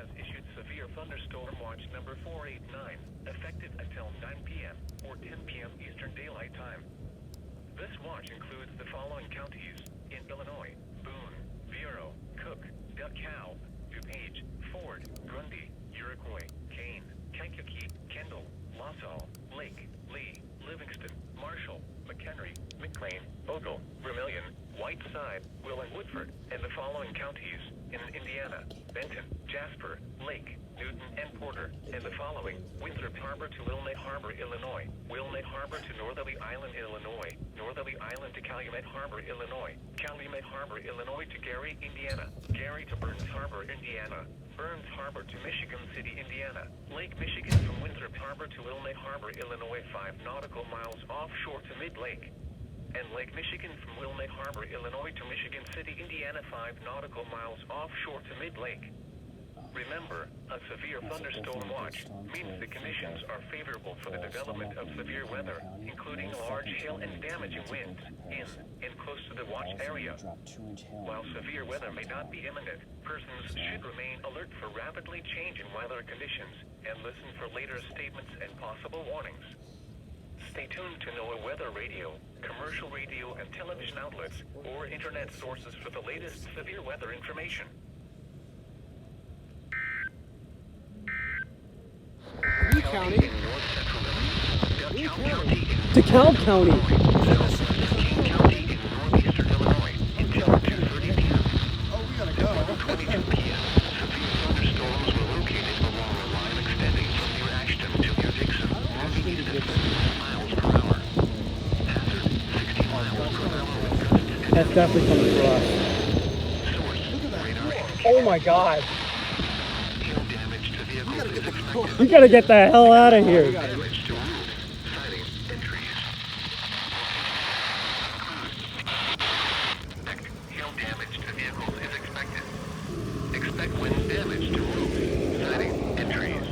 has issued severe thunderstorm watch number 489, effective until 9 p.m. or 10 p.m. Eastern Daylight Time. This watch includes the following counties in Illinois: Boone, Vero, Cook, DeKalb, DuPage, Ford, Grundy, Iroquois, Kane, Kankakee, Kendall, Lasalle, Lake, Lee, Livingston, Marshall, McHenry, McLean, Odell, Vermilion, Whiteside, Will and Woodford, and the following counties in Indiana: Benton, Jasper, Lake, Newton, and Porter, and the following: Winthrop Harbor to Wilmette Harbor, Illinois; Wilmette Harbor to Northerly Island, Illinois; Northerly Island to Calumet Harbor, Illinois; Calumet Harbor, Illinois to Gary, Indiana; Gary to Burns Harbor, Indiana; Burns Harbor to Michigan City, Indiana; Lake Michigan from Winthrop Harbor to Wilmette Harbor, Illinois, 5 nautical miles offshore to Mid-Lake; and Lake Michigan from Wilmette Harbor, Illinois to Michigan City, Indiana, 5 nautical miles offshore to Mid-Lake. Remember, a severe thunderstorm watch means the conditions are favorable for the development of severe weather, including large hail and damaging winds in and close to the watch area. While severe weather may not be imminent, persons should remain alert for rapidly changing weather conditions and listen for later statements and possible warnings. Stay tuned to NOAA weather radio, commercial radio and television outlets, or internet sources for the latest severe weather information. County. DeKalb County. King County in northeastern Illinois until 2:30 p.m. Oh, we gotta go. 22 p.m. Severe thunderstorms were located along a line extending from near Ashton to near Dixon, moving east at 55 miles per hour. Hazard, 60 miles per hour. That's definitely coming for us. Source, radar. Oh my God. Hail damage to vehicles is expected. We gotta get the hell out of here. Damage to roofs, siding, and trees. Hail damage to vehicles is expected. Expect wind damage to roofs, siding, and trees.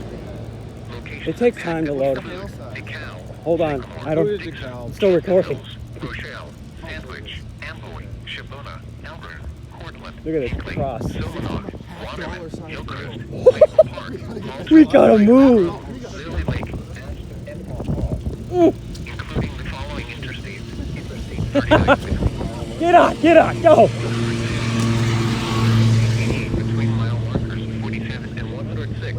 Locations It takes time to load. DeKalb, Hold on. I don't. DeKalb. Still recording. Rochelle, Sandwich, Amboy, Shabona, Elbern, Cortland, Look at this Hinkley, cross. Silverhawk, Waterman, Hillcrest, Maple Park, We gotta move. Lily Lake, and including the following interstates: Interstate 39, Get on, go. 88 between mile markers 47 and 106.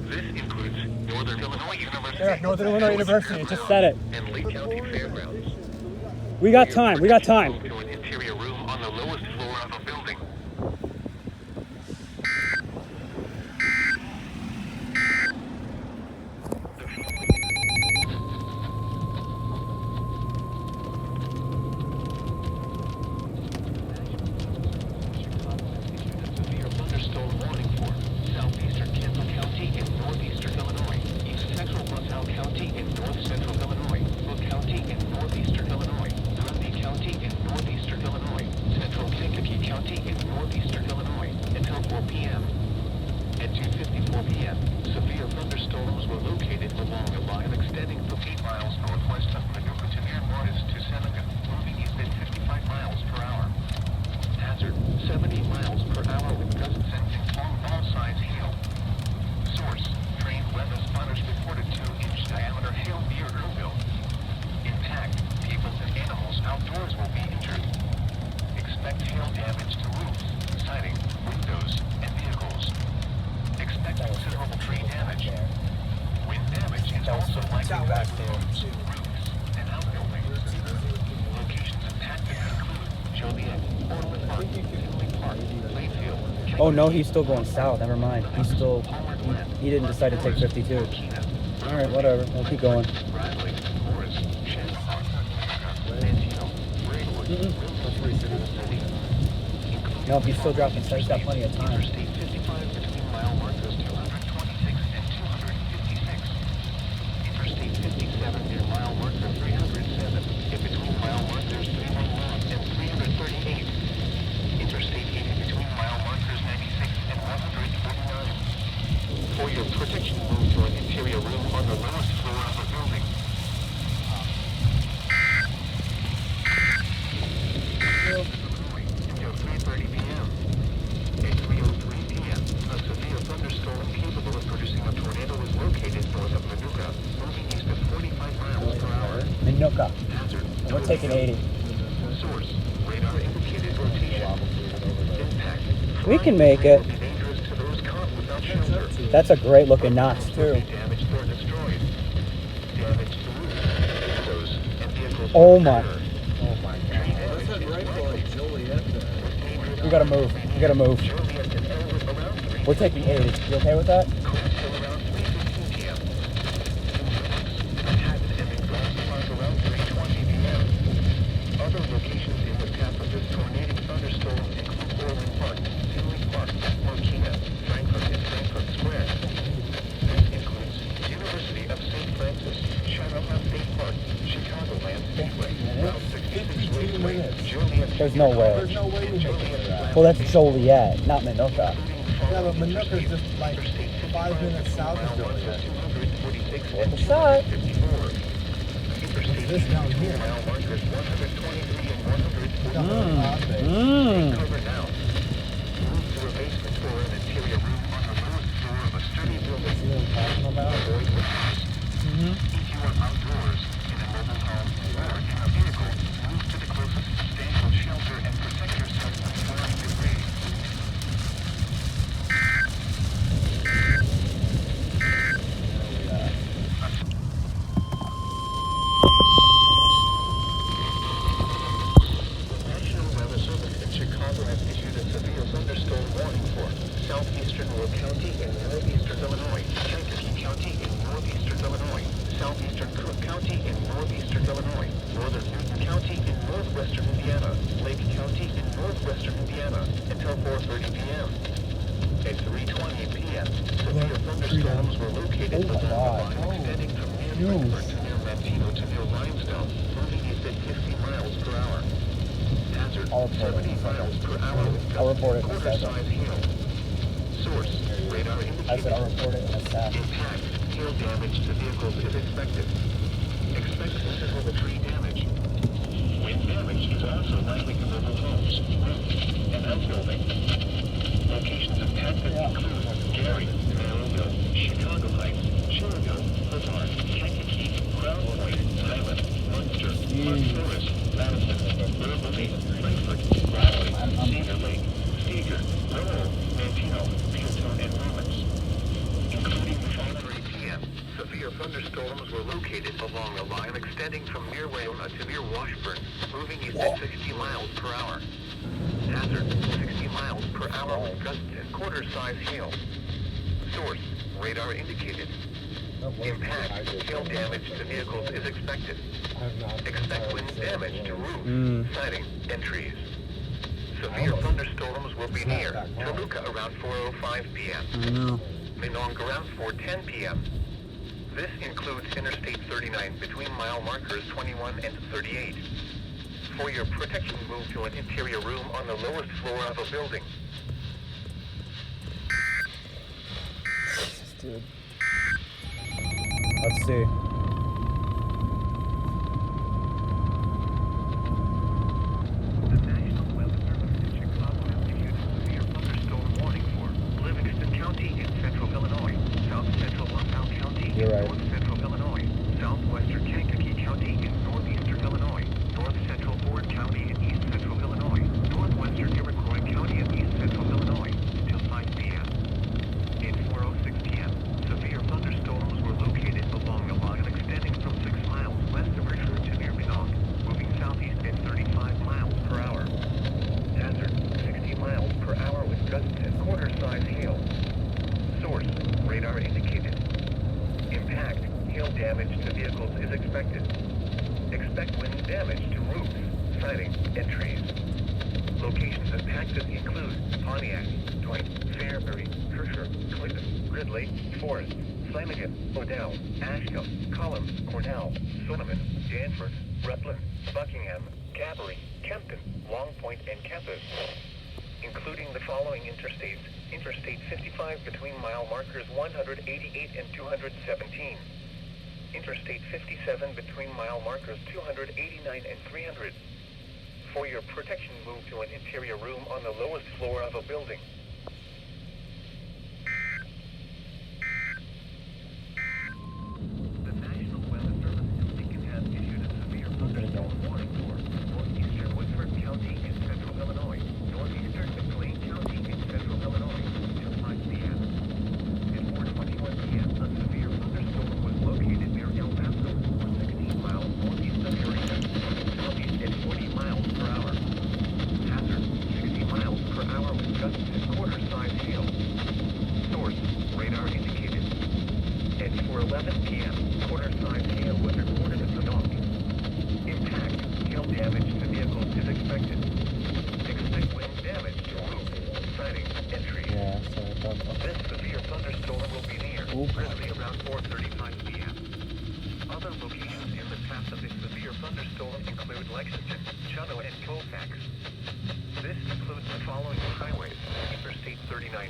This includes Northern Illinois University, Yeah, Northern Illinois University. It just said it. and Lake County Fairgrounds. We got time. To an interior room on the lowest floor of a building. Severe thunderstorm warning for southeastern Kendall County in northeastern Illinois, east central LaSalle County in north central Illinois, Will County in northeastern Illinois, Grundy County in northeastern Illinois, central Kankakee County in northeastern Illinois, until 4 p.m. At 2:54 p.m., severe thunderstorms were located along a line extending from 8 miles northwest of Paducah to near Morris to Seneca, moving east at 55 miles per hour. Hazard, 70 miles per hour with gusts sensing long ball-size hail. Source, trained weather spotters reported 2-inch diameter hail near Earlville. Impact, people and animals outdoors will be injured. Expect hail damage to roofs, siding, windows, and vehicles. Expect considerable tree damage. Wind damage is also likely back to roofs and outbuildings. Locations impacted include Joliet, Orland Park, Tinley Park, Plainfield. Oh no, he's still going south. Never mind. He didn't decide to take 52. All right, whatever. We'll keep going. Bradley, Morris, Shannon Park, Mantino, Braidwood, No, he's still dropping. So he's got plenty of time. Interstate 55 between mile markers 226 and 256. Interstate 57 near mile marker 307. In between mile markers 311 and 338. Interstate 80 between mile markers 96 and 149. For your protection, move to an interior room on the lowest floor of a building. Until 3:30 p.m. At 3:03 p.m., taking 80. Source, radar indicated rotation. Impact. We can make it. Will be dangerous to those caught without shelter. That's a great looking notch too. Damaged or destroyed. Damage to roofs, windows, and vehicles. Oh my. Oh my god. Let's head right for like Joliet there. We gotta move. We gotta move. Joliet and Elwood around 3. We're taking 80. You okay with that? Coastal around 3:15 p.m. Manhattan and in Grants Park around 3:20 p.m. Other locations in the path of this tornadic thunderstorm include Orland Park, Tinley Park, Mokina, Frankfurt and Frankfurt Square. This includes University of St. Francis, Shoutout State Park, Chicagoland Speedway, Route 66 Raceway, Joliet. There's no way. There's no way we make it to that. Well, that's Joliet, not Minuka. Yeah, but Manuka's just like 5 minutes south of Joliet. Worth a shot. This down here. Mmm. Cover now. Move to a basement or an interior room on the lowest floor of a sturdy building. See what I'm talking about? Avoid witnesses. If you are outdoors, in a mobile home, or in a vehicle, move to the closest substantial shelter and protect yourself from flying debris. National Weather Service in Chicago has issued a severe thunderstorm warning for southeastern Will County in northeastern Illinois, Kankakee County in northeastern Illinois, southeastern Cook County in northeastern Illinois, northern Newton County in northwestern Indiana, Lake County in northwestern Indiana, until 4:30 p.m. At 3:20 p.m., severe thunderstorms were located Oh my along the God. line extending from near Frankfurt to near Manteno to near Limestone, moving east at 50 miles per hour. Hazard, I'll report 70 it. miles per hour with I'll report it in a quarter-size second. hail. Source, radar I said I'll indicated. report it in a sec. Impact, hail damage to vehicles is expected. Expect physical or tree damage. Wind damage is also likely to mobile homes, roofs, and outbuilding. Locations impacted include Gary, Merrillville, Chicago Heights, Cherville, Hawthorne, Kankakee, Crown Point, Highland, Munster, Park Forest, Madison, Burley, Frankfurt, Bradley, Cedar Lake, Steger, Lowell, Manteno, Peatone, and Romans. Including the following 3 p.m. Severe thunderstorms were located along a line extending from near Wayona to near Washburn, moving east at 60 miles per hour. Hazard, 60 miles per hour with gusts and quarter-size hail. Source, radar indicated. Impact, hail damage to vehicles is expected. Expect wind damage to roofs, siding, and trees. Severe thunderstorms will be near Toluca around 4:05 p.m. I know. Minong around 4:10 p.m. This includes Interstate 39 between mile markers 21 and 38. For your protection, move to an interior room on the lowest floor of a building. Dude. Let's see. The National Weather Service in Chicago has issued a severe thunderstorm warning for Livingston County in central Illinois, south central LaSalle County You're in right. north central Illinois, southwestern Kankakee County in northeastern Illinois, north central Ford County in east central Illinois, northwestern Iroquois County in east central Illinois, until 5 p.m. At 4:06 p.m., severe thunderstorms were located along a line extending from 6 miles west of Richmond to near Minong, moving southeast at 35 miles per hour. Hazard, 60 miles per hour with gusts and quarter-size hail. Source, radar indicated. Impact, hail damage to vehicles is expected. Expect wind damage to roofs, siding, and trees. Locations impacted include Pontiac, Dwight, Fairbury, Kircher, Clinton, Ridley, Forest, Flanagan, Odell, Asheville, Collins, Cornell, Sonneman, Danford, Rutland, Buckingham, Cadbury, Kempton, Long Point, and Campus. Including the following interstates: Interstate 55 between mile markers 188 and 217. Interstate 57 between mile markers 289 and 300. For your protection, move to an interior room on the lowest floor of a building. The National Weather Service in Lincoln has issued a severe thunderstorm warning for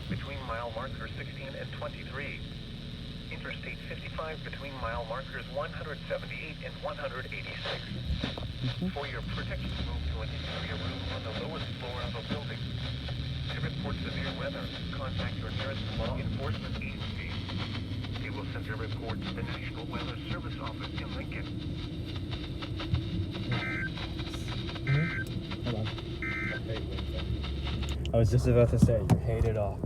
between mile markers 16 and 23. Interstate 55 between mile markers 178 and 186. For your protection, move to an interior room on the lowest floor of a building. To report severe weather, contact your nearest law enforcement agency. They will send a report to the National Weather Service Office in Lincoln. Hold on. I was just about to say, you hate it all.